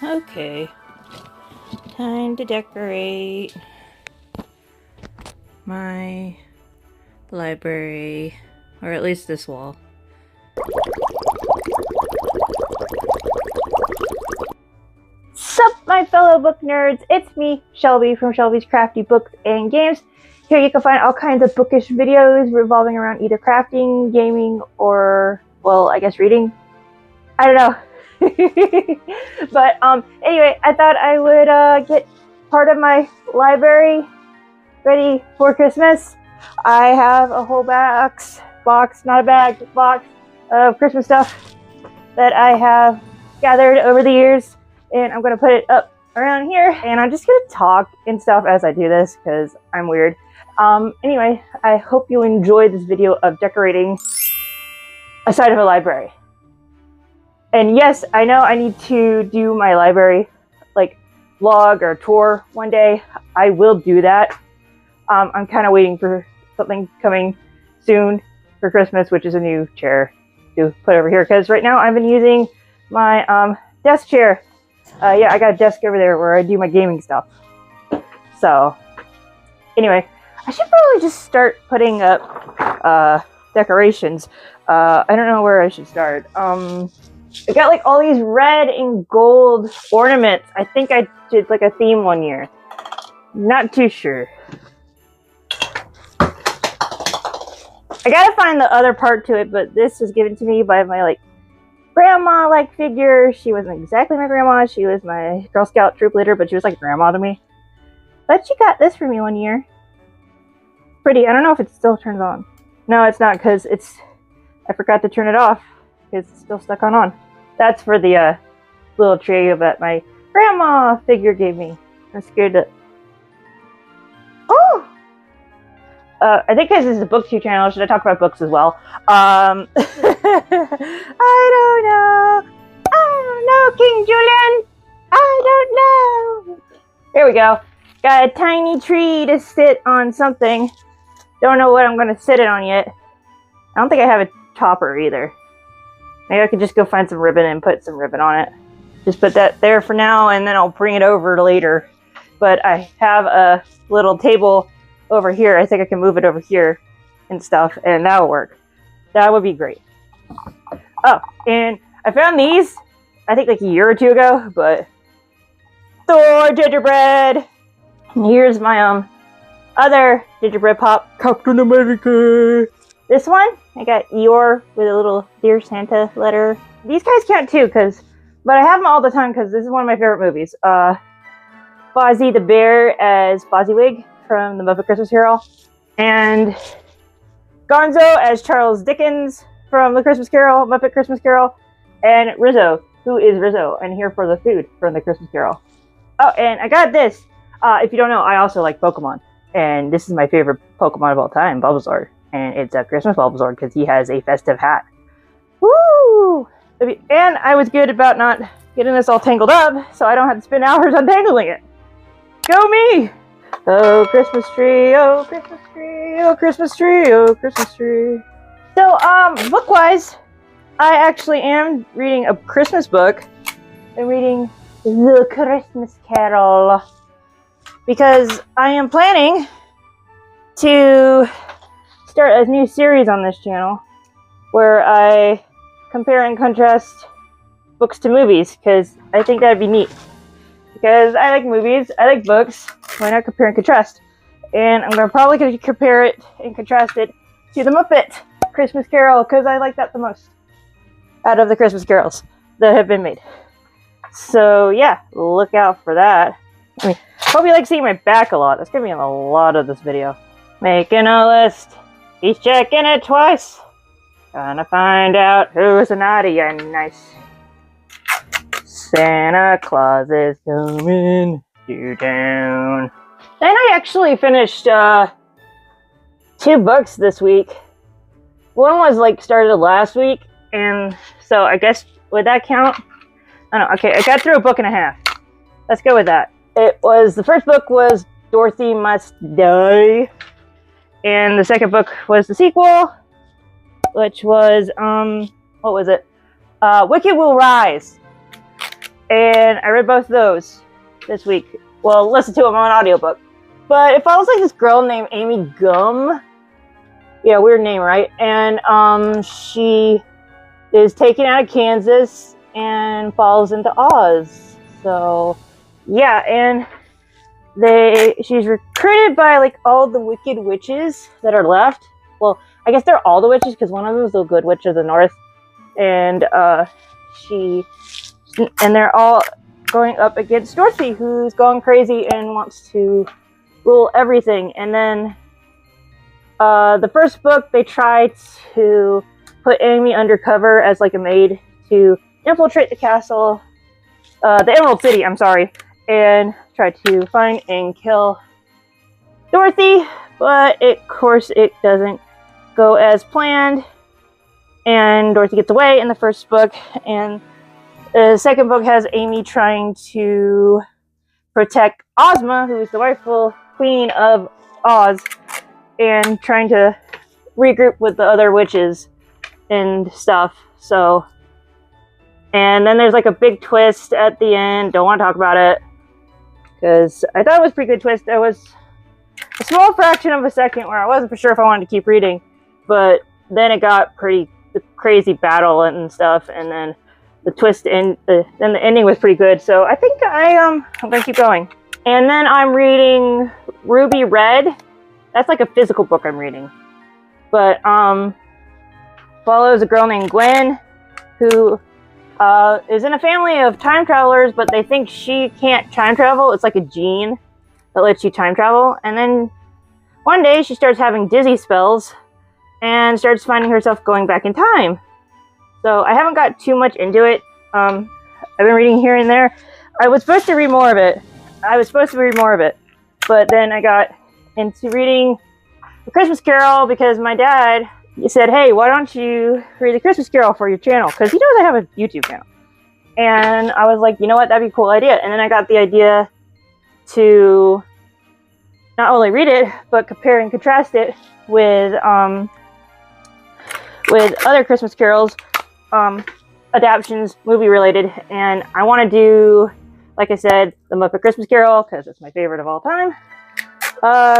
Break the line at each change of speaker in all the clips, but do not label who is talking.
Okay, time to decorate my library, or at least this wall.
Sup, my fellow book nerds, it's me, Shelby from Shelby's Crafty Books and Games. Here you can find all kinds of bookish videos revolving around either crafting, gaming, or, well, I guess reading. I don't know. But anyway, I thought I would get part of my library ready for Christmas. I have a whole box, not a bag, box of Christmas stuff that I have gathered over the years, and I'm gonna put it up around here, and I'm just gonna talk and stuff as I do this because I'm weird. Anyway, I hope you enjoy this video of decorating a side of a library. And yes, I know I need to do my library like vlog or tour one day. I will do that. I'm kind of waiting for something coming soon for Christmas, which is a new chair to put over here, because right now I've been using my desk chair. Yeah, I got a desk over there where I do my gaming stuff. So anyway, I should probably just start putting up decorations. I don't know where I should start. I got like all these red and gold ornaments. I think I did like a theme one year. Not too sure. I gotta find the other part to it, but this was given to me by my like grandma-like figure. She wasn't exactly my grandma. She was my Girl Scout troop leader, but she was like grandma to me. But she got this for me one year. Pretty. I don't know if it still turns on. No, it's not, because I forgot to turn it off because it's still stuck on. That's for the little tree that my grandma figure gave me. I'm scared to... Oh! I think because this is a booktube channel, should I talk about books as well? I don't know, King Julian. I don't know. There we go. Got a tiny tree to sit on something. Don't know what I'm going to sit it on yet. I don't think I have a topper either. Maybe I could just go find some ribbon and put some ribbon on it. Just put that there for now, and then I'll bring it over later. But I have a little table over here. I think I can move it over here and stuff, and that'll work. That would be great. Oh, and I found these, I think like a year or two ago, but Thor gingerbread. And here's my other gingerbread pop, Captain America. This one, I got Eeyore with a little Dear Santa letter. These guys count too, but I have them all the time because this is one of my favorite movies. Fozzie the Bear as Fozziewig from the Muppet Christmas Carol, and Gonzo as Charles Dickens from the Christmas Carol, Muppet Christmas Carol, and Rizzo, who is Rizzo, and here for the food from the Christmas Carol. Oh, and I got this. If you don't know, I also like Pokemon, and this is my favorite Pokemon of all time, Bulbasaur. And it's a Christmas Bulbasaur because he has a festive hat. Woo! And I was good about not getting this all tangled up, so I don't have to spend hours untangling it. Go me! Oh, Christmas tree, oh, Christmas tree, oh, Christmas tree, oh, Christmas tree. So, book-wise, I actually am reading a Christmas book. I'm reading The Christmas Carol because I am planning to start a new series on this channel where I compare and contrast books to movies, because I think that'd be neat. Because I like movies, I like books, why not compare and contrast? And I'm probably going to compare it and contrast it to the Muppet Christmas Carol, because I like that the most out of the Christmas carols that have been made. So yeah, look out for that. I mean, hope you like seeing my back a lot. That's going to be in a lot of this video. Making a list. He's checking it twice. Gonna find out who's naughty and nice. Santa Claus is coming to town. And I actually finished 2 books this week. One was like started last week, and so I guess would that count? I don't know. Okay, I got through a book and a half. Let's go with that. The first book was Dorothy Must Die. And the second book was the sequel, which was, what was it? Wicked Will Rise. And I read both of those this week. Well, listened to them on audiobook. But it follows like this girl named Amy Gum. Yeah, weird name, right? And she is taken out of Kansas and falls into Oz. So yeah, and she's recruited by like all the wicked witches that are left. Well, I guess they're all the witches because one of them is the good witch of the north, and they're all going up against Dorothy, who's gone crazy and wants to rule everything. And then the first book, they try to put Amy undercover as like a maid to infiltrate the castle, the Emerald City, I'm sorry, and try to find and kill Dorothy. But of course, it doesn't go as planned, and Dorothy gets away in the first book. And the second book has Amy trying to protect Ozma, who is the rightful queen of Oz, and trying to regroup with the other witches and stuff. So, and then there's like a big twist at the end. Don't want to talk about it because I thought it was a pretty good twist. It was a small fraction of a second where I wasn't for sure if I wanted to keep reading, but then it got pretty crazy battle and stuff, and then the twist and then the ending was pretty good. So I think I'm gonna keep going. And then I'm reading Ruby Red. That's like a physical book I'm reading, but follows a girl named Gwen who is in a family of time travelers, but they think she can't time travel. It's like a gene that lets you time travel. And then one day she starts having dizzy spells and starts finding herself going back in time. So I haven't got too much into it. I've been reading here and there. I was supposed to read more of it. But then I got into reading A Christmas Carol because my dad said, hey, why don't you read The Christmas Carol for your channel? Because he knows I have a YouTube channel. And I was like, you know what, that'd be a cool idea. And then I got the idea to not only read it, but compare and contrast it with other Christmas carols, adaptions, movie related. And I want to do, like I said, The Muppet Christmas Carol, because it's my favorite of all time.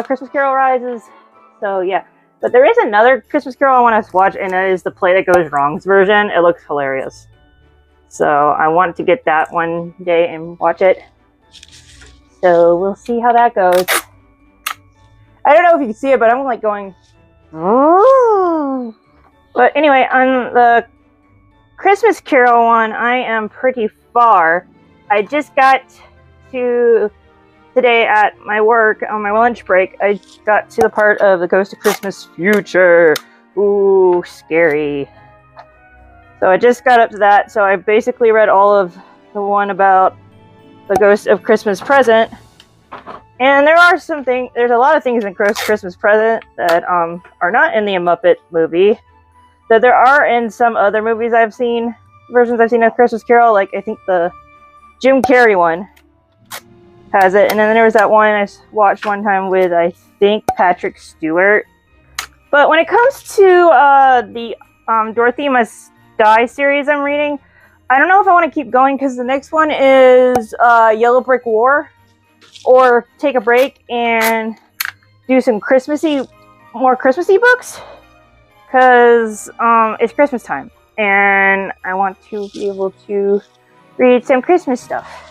Christmas Carol Rises. So yeah. But there is another Christmas Carol I want to watch, and that is the Play That Goes Wrong's version. It looks hilarious. So I want to get that one day and watch it. So we'll see how that goes. I don't know if you can see it, but I'm like going... But anyway, on the Christmas Carol one, I am pretty far. I just got to... Today at my work, on my lunch break, I got to the part of the Ghost of Christmas Future. Ooh, scary. So I just got up to that, so I basically read all of the one about the Ghost of Christmas Present. And there's a lot of things in Ghost of Christmas Present that are not in the Muppet movie. That there are in some other movies versions I've seen of Christmas Carol, like I think the Jim Carrey one has it, and then there was that one I watched one time with, I think, Patrick Stewart. But when it comes to the Dorothy Must Die series I'm reading, I don't know if I want to keep going because the next one is Yellow Brick War, or take a break and do some more Christmassy books, because it's Christmas time and I want to be able to read some Christmas stuff.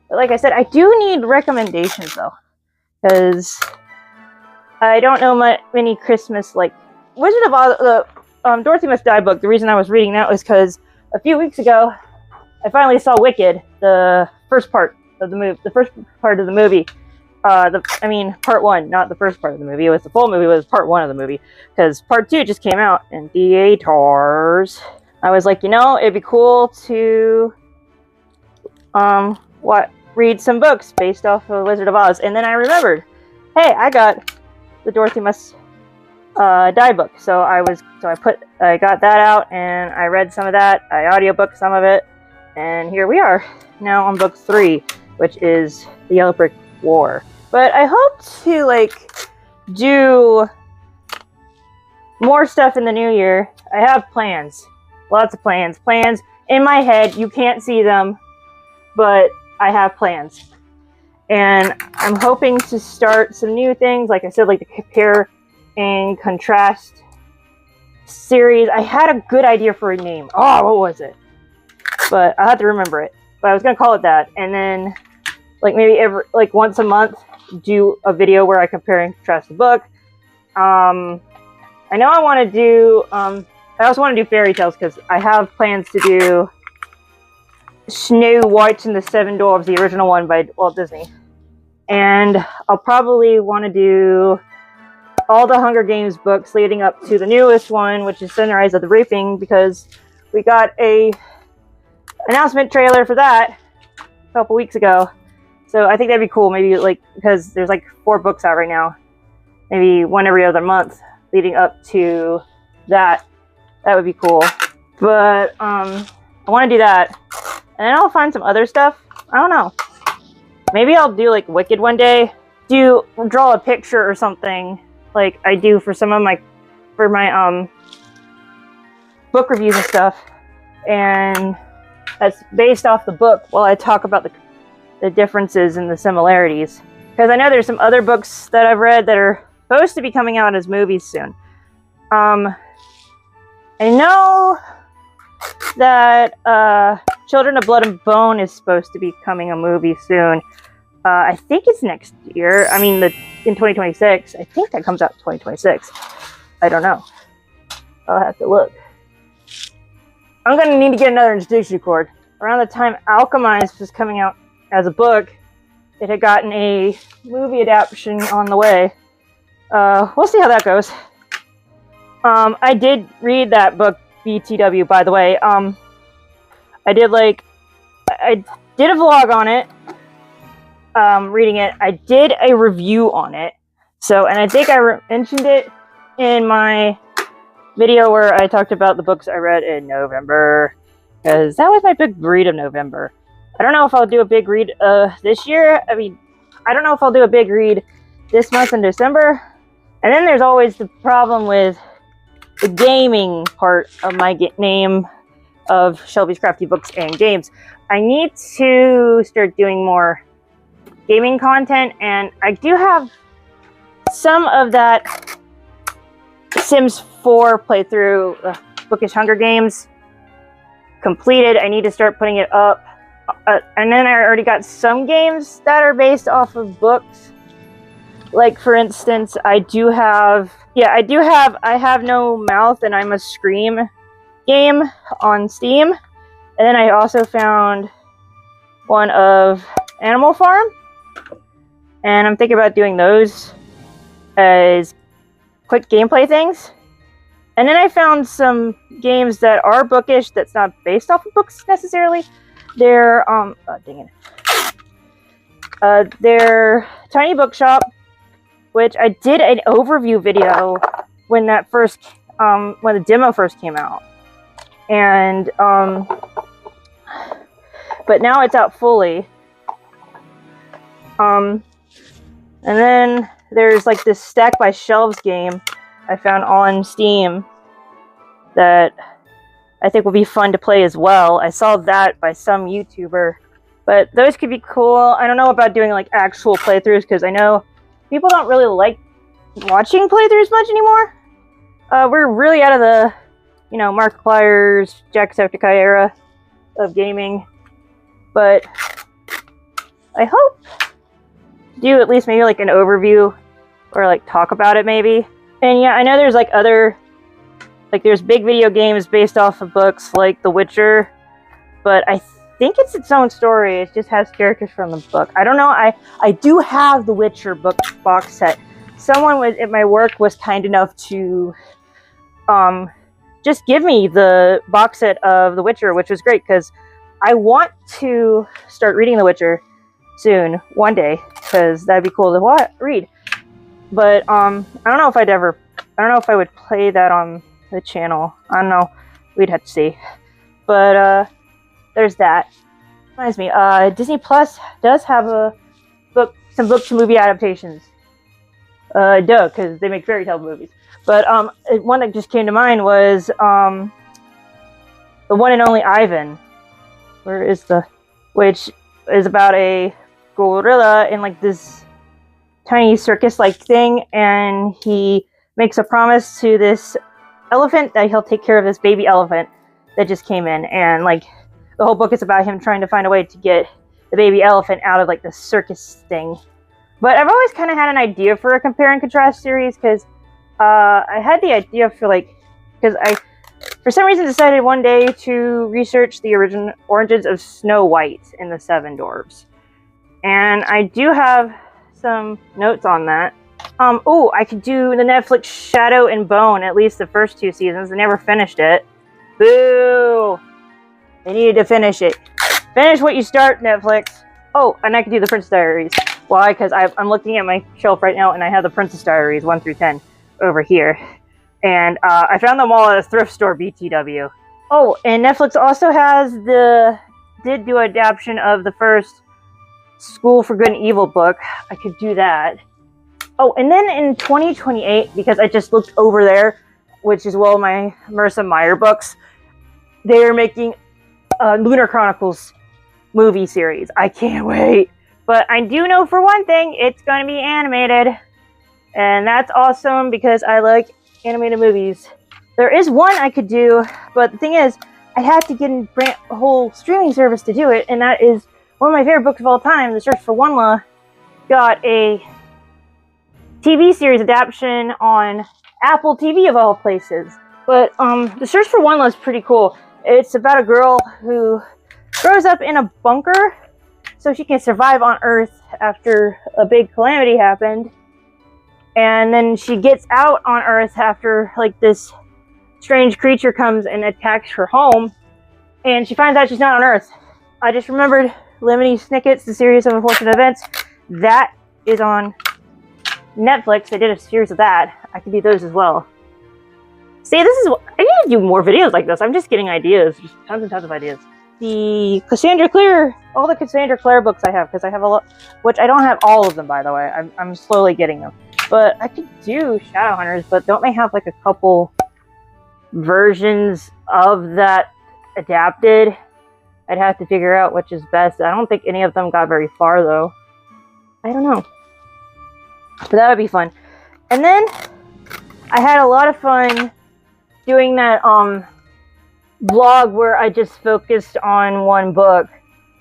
But like I said, I do need recommendations though, because I don't know many Christmas, like Wizard of Oz, the Dorothy Must Die book. The reason I was reading that was because a few weeks ago I finally saw Wicked, the first part of the movie. Part one, not the first part of the movie. It was the full movie. It was part one of the movie, because part two just came out in theaters. I was like, it'd be cool to read some books based off of Wizard of Oz. And then I remembered, hey, I got the Dorothy Must Die book. So I got that out and I read some of that. I audiobooked some of it, and here we are now on book 3, which is the Yellow Brick War. But I hope to do more stuff in the new year. I have plans, lots of plans in my head. You can't see them. but I have plans. And I'm hoping to start some new things, like I said, like the compare and contrast series. I had a good idea for a name. Oh, what was it? But I have to remember it. But I was gonna call it that, and then like maybe like once a month do a video where I compare and contrast the book. I know I want to do. I also want to do fairy tales because I have plans to do Snow White and the Seven Dwarfs, the original one by Walt Disney, and I'll probably want to do all the Hunger Games books leading up to the newest one, which is Sunrise of the Reaping, because we got a announcement trailer for that a couple weeks ago. So I think that'd be cool. Maybe like, because there's like 4 books out right now, maybe one every other month leading up to that. That would be cool. But I want to do that, and then I'll find some other stuff. I don't know. Maybe I'll do like Wicked one day. Draw a picture or something like I do for some of my book reviews and stuff, and that's based off the book while I talk about the differences and the similarities. Because I know there's some other books that I've read that are supposed to be coming out as movies soon. I know that Children of Blood and Bone is supposed to be coming a movie soon. I think it's next year. I mean, in 2026. I think that comes out in 2026. I don't know. I'll have to look. I'm going to need to get another introductory cord. Around the time Alchemized was coming out as a book, it had gotten a movie adaptation on the way. We'll see how that goes. I did read that book, BTW, by the way. I did a vlog on it, reading it. I did a review on it. So, and I think I mentioned it in my video where I talked about the books I read in November, because that was my big read of November. I don't know if I'll do a big read this year. I mean, I don't know if I'll do a big read this month in December. And then there's always the problem with the gaming part of my name of Shelby's Crafty Books and Games. I need to start doing more gaming content, and I do have some of that Sims 4 playthrough, Bookish Hunger Games, completed. I need to start putting it up. And then I already got some games that are based off of books. Like, for instance, I have No Mouth and I Must Scream game on Steam. And then I also found one of Animal Farm. And I'm thinking about doing those as quick gameplay things. And then I found some games that are bookish that's not based off of books necessarily. They're they're Tiny Bookshop, which I did an overview video when when the demo first came out. And but now it's out fully. And then there's like this Stack by Shelves game I found on Steam that I think will be fun to play as well. I saw that by some YouTuber, but those could be cool. I don't know about doing like actual playthroughs, because I know people don't really like watching playthroughs much anymore. We're really out of the, Markiplier's, Jacksepticeye era of gaming, but I hope to do at least maybe like an overview or like talk about it maybe. And yeah, I know there's like there's big video games based off of books like The Witcher, but I think it's its own story. It just has characters from the book. I don't know. I do have the Witcher book box set. Someone at my work was kind enough to just give me the box set of The Witcher, which was great because I want to start reading The Witcher soon, one day, because that'd be cool to read. But I don't know if I would play that on the channel. I don't know. We'd have to see. But there's that. Reminds me, Disney Plus does have some book to movie adaptations. Because they make fairy tale movies. But one that just came to mind was the one and only Ivan. Which is about a gorilla in like this tiny circus-like thing, and he makes a promise to this elephant that he'll take care of this baby elephant that just came in, and like the whole book is about him trying to find a way to get the baby elephant out of like the circus thing. But I've always kind of had an idea for a compare and contrast series, because I had the idea for like, because I for some reason decided one day to research the origins of Snow White and the Seven Dwarfs, and I do have some notes on that. Oh, I could do the Netflix Shadow and Bone, at least the first 2 seasons. I never finished it. Boo! I needed to finish it. Finish what you start, Netflix. Oh, and I could do the Princess Diaries. Why? Because I'm looking at my shelf right now, and I have the Princess Diaries 1 through 10 over here. And I found them all at a thrift store, BTW. Oh, and Netflix also did do an adaptation of the first School for Good and Evil book. I could do that. Oh, and then in 2028, because I just looked over there, which is one of my Marissa Meyer books, they're making a Lunar Chronicles movie series. I can't wait. But I do know for one thing, it's going to be animated. And that's awesome because I like animated movies. There is one I could do, but the thing is, I'd have to get a whole streaming service to do it, and that is one of my favorite books of all time, The Search for Wonla, got a TV series adaptation on Apple TV of all places. But The Search for Wonla is pretty cool. It's about a girl who grows up in a bunker so she can survive on Earth after a big calamity happened. And then she gets out on Earth after like this strange creature comes and attacks her home, and she finds out she's not on Earth. I just remembered Lemony Snicket's The Series of Unfortunate Events. That is on Netflix. They did a series of that. I could do those as well. See, I need to do more videos like this. I'm just getting ideas, just tons and tons of ideas. All the Cassandra Clare books I have, because I have a lot, which I don't have all of them, by the way. I'm slowly getting them. But I could do Shadowhunters, but don't they have like a couple versions of that adapted? I'd have to figure out which is best. I don't think any of them got very far, though. I don't know. But that would be fun. And then I had a lot of fun doing that vlog where I just focused on one book,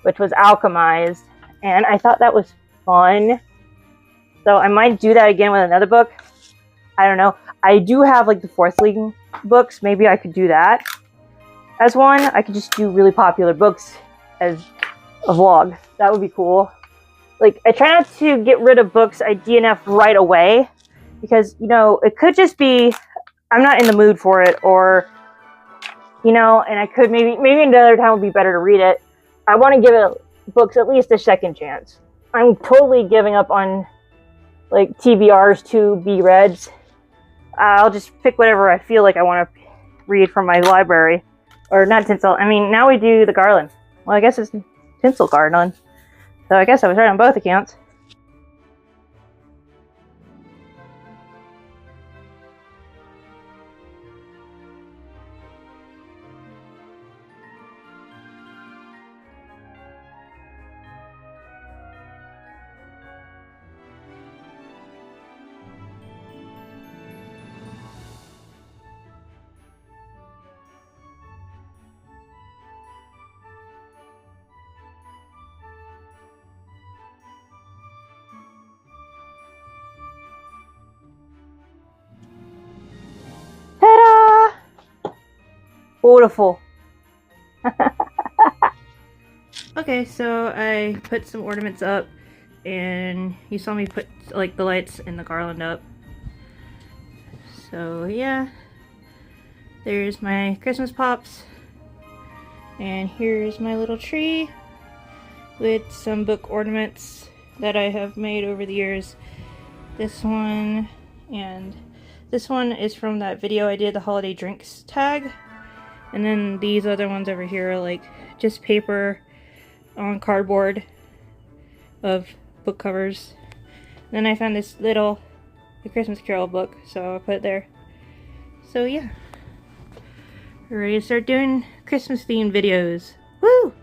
which was Alchemized. And I thought that was fun. So I might do that again with another book. I don't know. I do have like the Fourth League books. Maybe I could do that as one. I could just do really popular books as a vlog. That would be cool. Like, I try not to get rid of books I DNF right away, because, you know, it could just be I'm not in the mood for it, or, you know, and I could maybe another time would be better to read it. I want to give books at least a second chance. I'm totally giving up on like TBRs to be reads. I'll just pick whatever I feel like I want to read from my library. Or not tinsel. I mean, now we do the Garland. Well, I guess it's tinsel Garland. So I guess I was right on both accounts. Ta-da! Beautiful.
Okay, so I put some ornaments up, and you saw me put like the lights and the garland up. So yeah, there's my Christmas pops, and here's my little tree with some book ornaments that I have made over the years. This one and this one is from that video I did, the holiday drinks tag. And then these other ones over here are like just paper on cardboard of book covers. And then I found this little The Christmas Carol book, so I put it there. So yeah, we're ready to start doing Christmas themed videos. Woo!